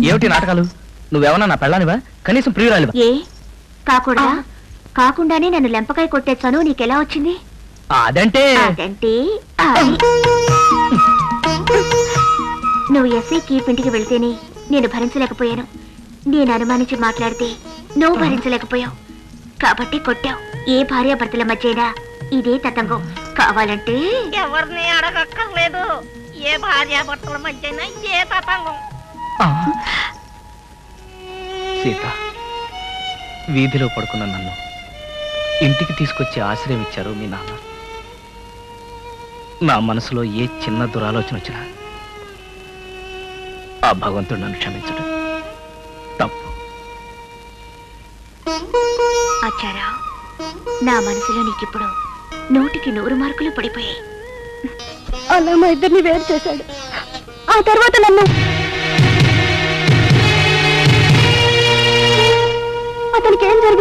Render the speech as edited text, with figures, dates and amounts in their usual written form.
ఏమిటి నాటకాలు? నువ్వేమన్నా నా పెళ్ళానివా? కనీసం ప్రియురాలివా? ఏ కాకూడదా? కాకుండానే నన్ను లెంపకాయ కొట్టేచ్చాను. నీకెలా వచ్చింది? అదంటే అదంటే అది. నువ్వు ఎస్ఐ కీప్ ఇంటికి వెళ్తేనే నేను భరించలేకపోయాను. నేను అనుమానించి మాట్లాడితే నువ్వు భరించలేకపోయావు కాబట్టి కొట్టావు. ఏ భార్యాభర్తల మధ్యైనా ఇదే తతంగం. కావాలంటే ఎవరిని అడగక్కర్లేదు. ఏ భార్యాభర్తల మధ్య ఏ తతంగం. సీత, వీధిలో పడుకున్న నన్ను ఇంటికి తీసుకొచ్చి ఆశ్రయం ఇచ్చారు మీ నాన్న. నా మనసులో ఏ చిన్న దురాలోచన వచ్చినా ఆ భగవంతుడు నన్ను క్షమించడు. తప్పు. ఆచారా, నా మనసులో నీకిప్పుడు 100కి 100 మార్కులు పడిపోయాయి. అలా మా ఇద్దరిని వేరు చేశాడు. ఆ తర్వాత నన్ను అతనికి ఏం జరిగింది?